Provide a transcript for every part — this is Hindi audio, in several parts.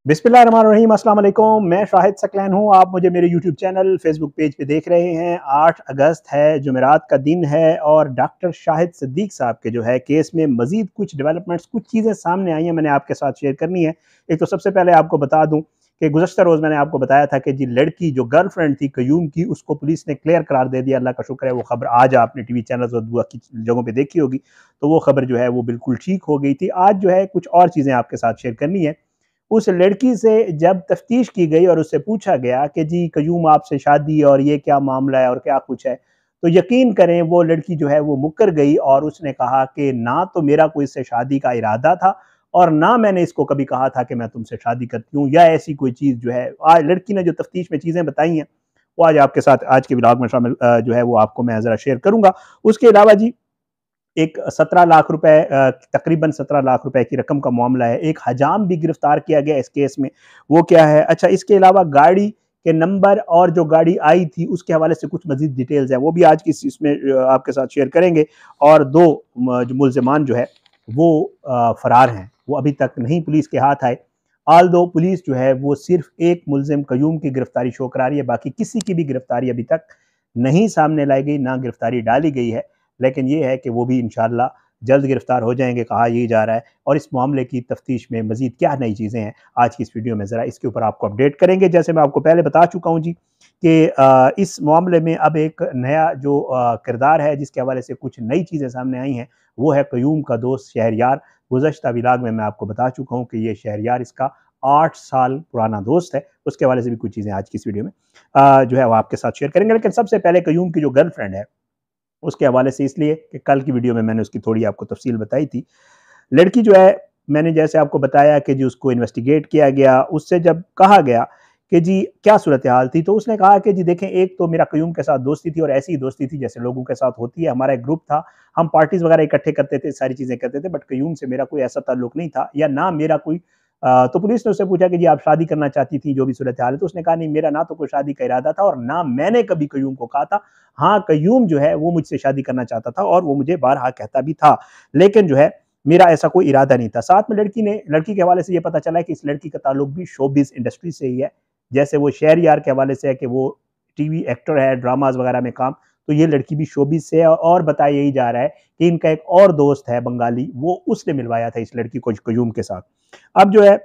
बिस्मिल्लाहिर्रहमानिर्रहीम, अस्सलाम वालेकुम। मैं शाहिद सकलैन हूँ। आप मुझे मेरे यूट्यूब चैनल फेसबुक पेज पे देख रहे हैं। 8 अगस्त है, जुमेरात का दिन है और डॉक्टर शाहिद सिद्दीक साहब के जो है केस में मज़ीद कुछ डेवलपमेंट्स, कुछ चीज़ें सामने आई हैं, मैंने आपके साथ शेयर करनी है। एक तो सबसे पहले आपको बता दूँ कि गुज़श्ता रोज़ मैंने आपको बताया था कि जी लड़की जो गर्लफ्रेंड थी कयूम की, उसको पुलिस ने क्लियर करार दे दिया। अल्लाह का शुक्र है, वो खबर आज आपने टीवी चैनल्स और बाकी जगहों पे देखी होगी, तो वो खबर जो है वो बिल्कुल ठीक हो गई थी। आज जो है कुछ और चीज़ें आपके साथ शेयर करनी है। उस लड़की से जब तफ्तीश की गई और उससे पूछा गया कि जी कयूम आपसे शादी और ये क्या मामला है और क्या कुछ है, तो यकीन करें वो लड़की जो है वो मुकर गई और उसने कहा कि ना तो मेरा कोई इससे शादी का इरादा था और ना मैंने इसको कभी कहा था कि मैं तुमसे शादी करती हूँ या ऐसी कोई चीज़ जो है। आज लड़की ने जो तफ्तीश में चीज़ें बताई हैं वो आज आपके साथ आज के ब्लॉग में शामिल जो है वो आपको मैं ज़रा शेयर करूँगा। उसके अलावा जी एक 17 लाख रुपए तकरीबन 17 लाख रुपए की रकम का मामला है। एक हजाम भी गिरफ्तार किया गया इस केस में। वो क्या है? अच्छा, इसके अलावा गाड़ी के नंबर और जो गाड़ी आई थी उसके हवाले से कुछ मज़ीद डिटेल्स हैं, वो भी आज की इसमें आपके साथ शेयर करेंगे। और 2 जो मुल्ज़िमान जो है वो फ़रार हैं। वो अभी तक नहीं पुलिस के हाथ आए। ऑल्दो पुलिस जो है वो सिर्फ़ एक मुल्ज़िम कयूम की गिरफ्तारी शो करा रही है, बाकी किसी की भी गिरफ्तारी अभी तक नहीं सामने लाई गई, ना गिरफ्तारी डाली गई है। लेकिन ये है कि वो भी इंशाअल्लाह जल्द गिरफ्तार हो जाएंगे, कहा यही जा रहा है। और इस मामले की तफ्तीश में मज़ीद क्या नई चीज़ें हैं, आज की इस वीडियो में ज़रा इसके ऊपर आपको अपडेट करेंगे। जैसे मैं आपको पहले बता चुका हूँ जी कि इस मामले में अब एक नया जो किरदार है जिसके हवाले से कुछ नई चीज़ें सामने आई हैं, वो है कयूम का दोस्त शहरयार। गुज़श्ता व्लॉग में मैं आपको बता चुका हूँ कि ये शहरयार इसका 8 साल पुराना दोस्त है। उसके हवाले से भी कुछ चीज़ें आज की इस वीडियो में जो है वो आपके साथ शेयर करेंगे। लेकिन सबसे पहले कयूम की जो गर्लफ्रेंड है उसके हवाले से, इसलिए कि कल की वीडियो में मैंने उसकी थोड़ी आपको तफसील बताई थी। लड़की जो है, मैंने जैसे आपको बताया कि जी उसको इन्वेस्टिगेट किया गया, उससे जब कहा गया कि जी क्या सूरत हाल थी, तो उसने कहा कि जी देखें, एक तो मेरा कयूम के साथ दोस्ती थी और ऐसी ही दोस्ती थी जैसे लोगों के साथ होती है। हमारा एक ग्रुप था, हम पार्टीज वगैरह इकट्ठे करते थे, सारी चीज़ें करते थे, बट कयूम से मेरा कोई ऐसा ताल्लुक नहीं था या ना मेरा कोई तो पुलिस ने उससे पूछा कि जी आप शादी करना चाहती थी, जो भी सूरत हाल है, तो उसने कहा नहीं, मेरा ना तो कोई शादी का इरादा था और ना मैंने कभी कयूम को कहा था। हाँ, कयूम जो है वो मुझसे शादी करना चाहता था और वो मुझे बारहा कहता भी था, लेकिन जो है मेरा ऐसा कोई इरादा नहीं था। साथ में लड़की के हवाले से ये पता चला है कि इस लड़की का ताल्लुक भी शोबिज़ इंडस्ट्री से ही है। जैसे वो शहरयार के हवाले से है कि वो टीवी एक्टर है, ड्रामाज़ वगैरह में काम, तो ये लड़की भी शोबिज़ से है। और बताया यही जा रहा है कि इनका एक और दोस्त है बंगाली, वो उसने मिलवाया था इस लड़की को कयूम के साथ। अब जो है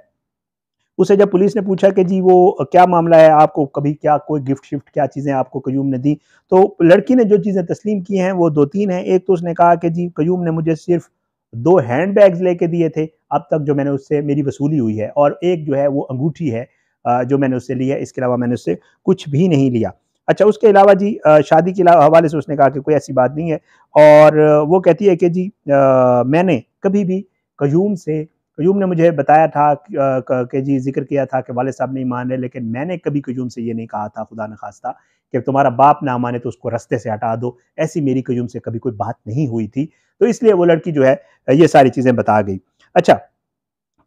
उसे जब पुलिस ने पूछा कि जी वो क्या मामला है, आपको कभी क्या कोई गिफ्ट शिफ्ट क्या चीज़ें आपको कयूम ने दी, तो लड़की ने जो चीज़ें तस्लीम की हैं वो 2-3 हैं। एक तो उसने कहा कि जी कयूम ने मुझे सिर्फ 2 हैंड बैग्स लेके दिए थे अब तक जो मैंने उससे मेरी वसूली हुई है, और एक जो है वो अंगूठी है जो मैंने उससे ली है, इसके अलावा मैंने उससे कुछ भी नहीं लिया। अच्छा, उसके अलावा जी शादी के हवाले से उसने कहा कि कोई ऐसी बात नहीं है। और वो कहती है कि जी मैंने कभी भी कयूम से कयूम ने मुझे बताया था कि जी ज़िक्र किया था कि वालिद साहब नहीं मान रहे, लेकिन मैंने कभी कयूम से ये नहीं कहा था, खुदा न खास्ता, कि तुम्हारा बाप ना माने तो उसको रास्ते से हटा दो। ऐसी मेरी कयूम से कभी कोई बात नहीं हुई थी। तो इसलिए वो लड़की जो है ये सारी चीज़ें बता गई। अच्छा,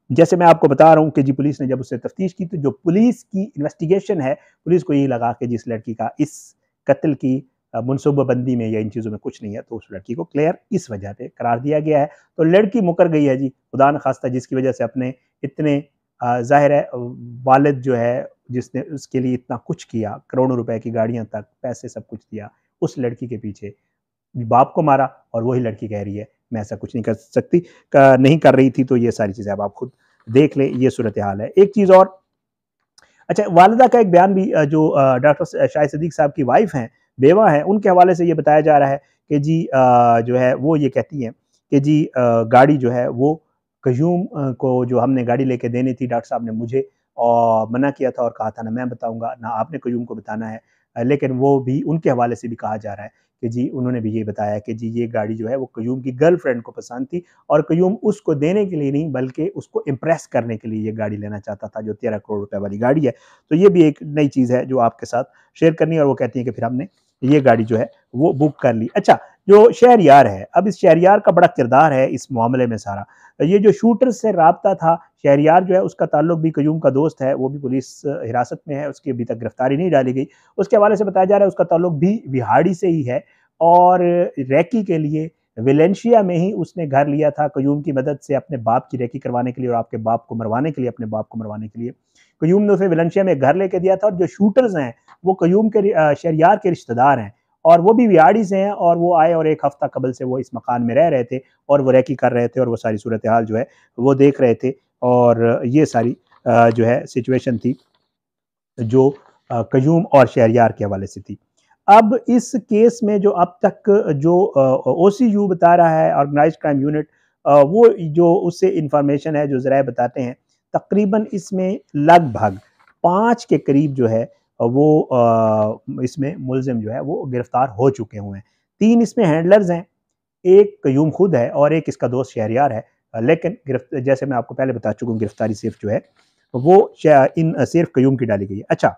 जैसे मैं आपको बता रहा हूँ कि जी पुलिस ने जब उससे तफ्तीश की, तो जो पुलिस की इन्वेस्टिगेशन है, पुलिस को यही लगा कि जिस लड़की का इस कत्ल की मनसूबाबंदी में या इन चीज़ों में कुछ नहीं है, तो उस लड़की को क्लियर इस वजह से करार दिया गया है। तो लड़की मुकर गई है जी, खुदा न खास्ता, जिसकी वजह से अपने इतने ज़ाहिर है वालिद जो है जिसने उसके लिए इतना कुछ किया, करोड़ों रुपए की गाड़ियाँ तक, पैसे सब कुछ दिया, उस लड़की के पीछे बाप को मारा और वही लड़की कह रही है मैं ऐसा कुछ नहीं कर सकती, नहीं कर रही थी। तो ये सारी चीज़ें अब आप खुद देख लें, ये सूरत हाल है। एक चीज़ और, अच्छा, वालिदा का एक बयान भी जो डॉक्टर शाहिद सिद्दीक साहब की वाइफ हैं, बेवा हैं, उनके हवाले से ये बताया जा रहा है कि जी जो है वो ये कहती हैं कि जी गाड़ी जो है वो कयूम को जो हमने गाड़ी लेके देनी थी, डॉक्टर साहब ने मुझे मना किया था और कहा था ना मैं बताऊँगा, ना आपने कयूम को बताना है। लेकिन वो भी उनके हवाले से भी कहा जा रहा है कि जी उन्होंने भी ये बताया कि जी ये गाड़ी जो है वो कयूम की गर्लफ्रेंड को पसंद थी और कयूम उसको देने के लिए नहीं बल्कि उसको इम्प्रेस करने के लिए ये गाड़ी लेना चाहता था, जो 13 करोड़ रुपए वाली गाड़ी है। तो ये भी एक नई चीज़ है जो आपके साथ शेयर करनी है, और वो कहती है कि फिर हमने ये गाड़ी जो है वो बुक कर ली। अच्छा, जो शहरयार है, अब इस शहरयार का बड़ा किरदार है इस मामले में सारा। ये जो शूटर से राब्ता था, शहरयार जो है उसका ताल्लुक भी कयूम का दोस्त है, वो भी पुलिस हिरासत में है, उसकी अभी तक गिरफ्तारी नहीं डाली गई। उसके हवाले से बताया जा रहा है उसका ताल्लुक भी विहाड़ी से ही है और रैकी के लिए वेलेंशिया में ही उसने घर लिया था कयूम की मदद से अपने बाप की रेकी करवाने के लिए और आपके बाप को मरवाने के लिए, अपने बाप को मरवाने के लिए कयूम ने उसे वेलेंशिया में घर लेके दिया था। और जो शूटर्स हैं वो कयूम के शहरियार के रिश्तेदार हैं और वो भी वियाड़ी से हैं और वो आए और एक हफ्ता कबल से वो इस मकान में रह रहे थे और वो रेकी कर रहे थे और वो सारी सूरत हाल जो है वो देख रहे थे। और ये सारी जो है सिचुएशन थी जो कयूम और शहरियार के हवाले से थी। अब इस केस में जो अब तक जो ओसीयू बता रहा है, ऑर्गेनाइज्ड क्राइम यूनिट, वो जो उससे इंफॉर्मेशन है जो ज़राए बताते हैं, तकरीबन इसमें लगभग 5 के करीब जो है वो इसमें मुलजिम जो है वो गिरफ्तार हो चुके हुए हैं। 3 इसमें हैंडलर्स हैं, एक कयूम खुद है और एक इसका दोस्त शहरियार है। लेकिन जैसे मैं आपको पहले बता चुका हूँ, गिरफ्तारी सिर्फ जो है वो इन सिर्फ कयूम की डाली गई है। अच्छा,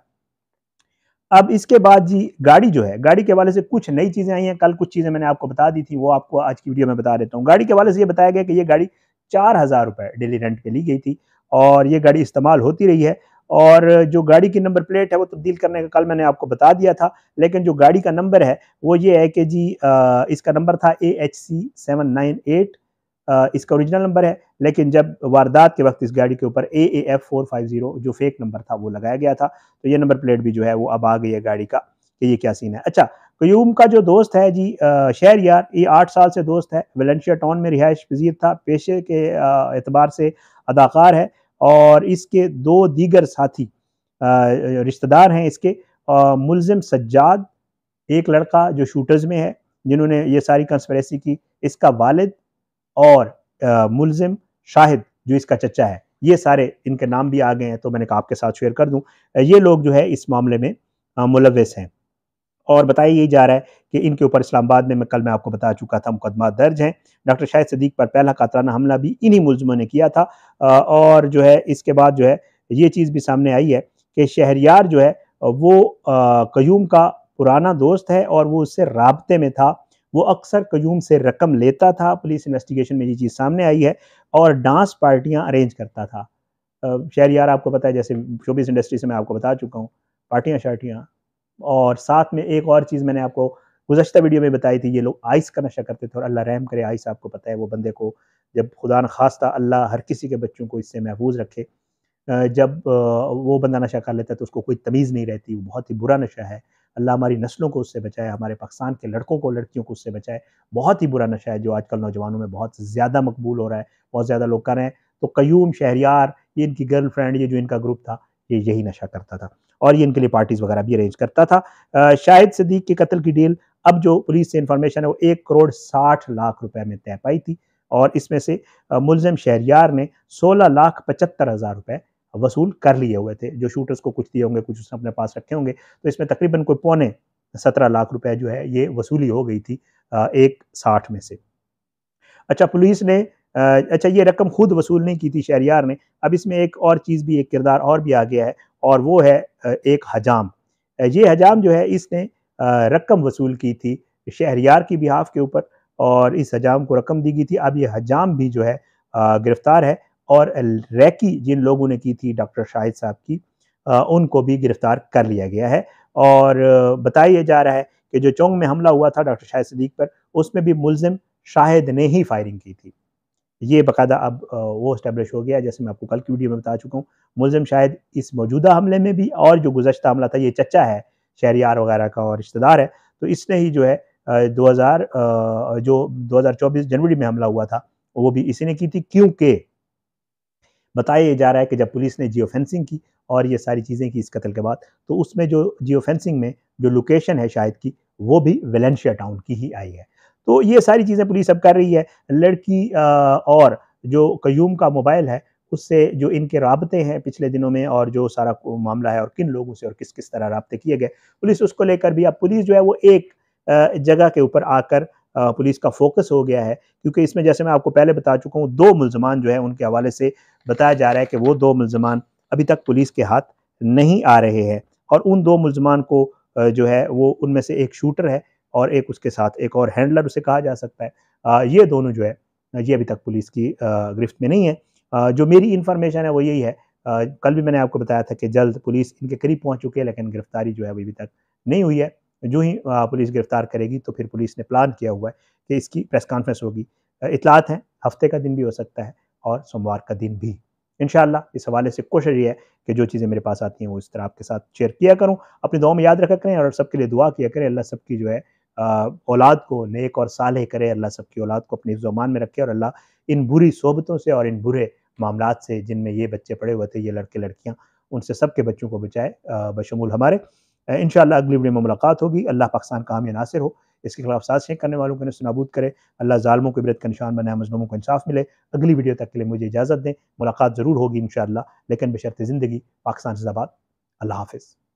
अब इसके बाद जी गाड़ी जो है, गाड़ी के हवाले से कुछ नई चीज़ें आई हैं। कल कुछ चीज़ें मैंने आपको बता दी थी, वो आपको आज की वीडियो में बता देता हूँ। गाड़ी के हवाले से ये बताया गया कि ये गाड़ी 4000 रुपये डेली रेंट पे ली गई थी और ये गाड़ी इस्तेमाल होती रही है। और जो गाड़ी की नंबर प्लेट है वो तब्दील करने का कल मैंने आपको बता दिया था, लेकिन जो गाड़ी का नंबर है वो ये है कि जी इसका नंबर था AHC798, इसका ओरिजिनल नंबर है। लेकिन जब वारदात के वक्त इस गाड़ी के ऊपर AAF450 जो फेक नंबर था वो लगाया गया था, तो ये नंबर प्लेट भी जो है वो अब आ गई है गाड़ी का कि ये क्या सीन है। अच्छा, कयूम का जो दोस्त है जी शहरयार, ये 8 साल से दोस्त है, वेलेंशिया टाउन में रिहाइश पजीर था, पेशे के एतबार से अदाकार है और इसके 2 दीगर साथी रिश्तेदार हैं इसके, मुलजिम सज्जाद, एक लड़का जो शूटर्स में है जिन्होंने ये सारी कंस्पिरेसी की, इसका वालिद और मुलजिम शाहिद जो इसका चचा है, ये सारे इनके नाम भी आ गए हैं, तो मैंने कहा आपके साथ शेयर कर दूं। ये लोग जो है इस मामले में मुलव्वस हैं और बताया यही जा रहा है कि इनके ऊपर इस्लामाबाद में कल मैं आपको बता चुका था मुकदमा दर्ज हैं। डॉक्टर शाहिद सदीक पर पहला कातलाना हमला भी इन्हीं मुलजमों ने किया था। और जो है इसके बाद जो है ये चीज़ भी सामने आई है कि शहरियार जो है वो कयूम का पुराना दोस्त है और वो उससे राब्ते में था। वो अक्सर कयूम से रकम लेता था, पुलिस इन्वेस्टिगेशन में ये चीज़ सामने आई है, और डांस पार्टियां अरेंज करता था। शहरियार आपको पता है, जैसे शोबिस इंडस्ट्री से मैं आपको बता चुका हूँ, पार्टियां शार्टियां। और साथ में एक और चीज़ मैंने आपको गुज़श्ता वीडियो में बताई थी, ये लोग आइस का नशा करते थे और अल्लाह रहम करे, आइस आपको पता है वो बंदे को, जब खुदा न खास्ता अल्लाह हर किसी के बच्चों को इससे महफूज रखे, जब वो बंदा नशा कर लेता है तो उसको कोई तमीज़ नहीं रहती, वो बहुत ही बुरा नशा है। अल्लाह हमारी नस्लों को उससे बचाए, हमारे पाकिस्तान के लड़कों को, लड़कियों को उससे बचाए। बहुत ही बुरा नशा है जो आजकल नौजवानों में बहुत ज़्यादा मकबूल हो रहा है, बहुत ज़्यादा लोग कर रहे हैं। तो कयूम, शहरियार, ये इनकी गर्लफ्रेंड, ये जो इनका ग्रुप था, ये यही नशा करता था और ये इनके लिए पार्टीज़ वगैरह भी अरेंज करता था। शाहिद सदीक के कत्ल की डील अब जो पुलिस से इन्फॉर्मेशन है वो 1 करोड़ 60 लाख रुपए में तय पाई थी और इसमें से मुलजिम शहरियार ने 16,75,000 रुपए वसूल कर लिए हुए थे। जो शूटर्स को कुछ दिए होंगे, कुछ उसने अपने पास रखे होंगे, तो इसमें तकरीबन कोई पौने 17 लाख रुपए जो है ये वसूली हो गई थी 1,60 में से। अच्छा, पुलिस ने अच्छा ये रकम खुद वसूल नहीं की थी शहरियार ने। अब इसमें एक और चीज़ भी, एक किरदार और भी आ गया है और वो है एक हजाम। ये हजाम जो है इसने रकम वसूल की थी शहरियार की बिहाफ के ऊपर और इस हजाम को रकम दी गई थी। अब ये हजाम भी जो है गिरफ्तार है और रैकी जिन लोगों ने की थी डॉक्टर शाहिद साहब की, उनको भी गिरफ्तार कर लिया गया है। और बताया जा रहा है कि जो चौंग में हमला हुआ था डॉक्टर शाहिद सदीक पर, उसमें भी मुलजिम शाहिद ने ही फायरिंग की थी। ये बाकायदा अब वो इस्टेब्लिश हो गया, जैसे मैं आपको कल की वीडियो में बता चुका हूँ। मुलजिम शायद इस मौजूदा हमले में भी और जो गुज़श्ता हमला था, ये चचा है शहरियार वगैरह का और रिश्तेदार है, तो इसने ही जो है 2024 जनवरी में हमला हुआ था, वो भी इसी ने की थी। क्योंकि बताया ये जा रहा है कि जब पुलिस ने जियो फेंसिंग की और ये सारी चीज़ें की इस कत्ल के बाद, तो उसमें जो जियो फेंसिंग में जो लोकेशन है शाहिद की, वो भी वेलेंशिया टाउन की ही आई है। तो ये सारी चीज़ें पुलिस अब कर रही है। लड़की और जो कयूम का मोबाइल है, उससे जो इनके राब्ते हैं पिछले दिनों में और जो सारा मामला है और किन लोगों से और किस किस तरह राब्ते किए गए, पुलिस उसको लेकर भी, अब पुलिस जो है वो एक जगह के ऊपर आकर पुलिस का फोकस हो गया है। क्योंकि इसमें जैसे मैं आपको पहले बता चुका हूँ, 2 मुल्ज़मान जो है उनके हवाले से बताया जा रहा है कि वो 2 मुल्ज़मान अभी तक पुलिस के हाथ नहीं आ रहे हैं और उन 2 मुल्ज़मान को जो है वो, उनमें से एक शूटर है और एक उसके साथ एक और हैंडलर उसे कहा जा सकता है। ये दोनों जो है ये अभी तक पुलिस की गिरफ्त में नहीं है। जो मेरी इन्फॉर्मेशन है वो यही है, कल भी मैंने आपको बताया था कि जल्द पुलिस इनके करीब पहुंच चुकी है, लेकिन गिरफ्तारी जो है अभी तक नहीं हुई है। जो ही पुलिस गिरफ्तार करेगी तो फिर पुलिस ने प्लान किया हुआ है कि इसकी प्रेस कॉन्फ्रेंस होगी। इतलात हैं, हफ्ते का दिन भी हो सकता है और सोमवार का दिन भी। इंशाअल्लाह इस हवाले से कोशिश ये है कि जो चीज़ें मेरे पास आती हैं वो इस तरह आपके साथ शेयर किया करूँ। अपनी दुआओं में याद रखा करें और सबके लिए दुआ किया करें। अल्लाह सबकी जो है औलाद को नेक और सालेह करे, अल्लाह सबकी औलाद को अपनी हिफ्ज़-ओ-अमान में रखे और अल्लाह इन बुरी सोबतों से और इन बुरे मामलात से जिनमें ये बच्चे पड़े हुए थे, ये लड़के-लड़कियाँ, उनसे सबके बच्चों को बचाए बशमूल हमारे। इंशाअल्लाह अगली वीडियो में मुलाकात होगी। अल्लाह पाकिस्तान का हामी नासिर हो। इसके खिलाफ साजिशें करने वालों को नेस्तनाबूद करे। अल्लाह ज़ालिमों को इबरत का निशान बनाए, मज़लूमों को इंसाफ मिले। अगली वीडियो तक के लिए मुझे इजाज़त दें। मुलाकात ज़रूर होगी इंशाअल्लाह, लेकिन बशर्ते ज़िंदगी। पाकिस्तान ज़िंदाबाद। अल्लाह हाफ़िज़।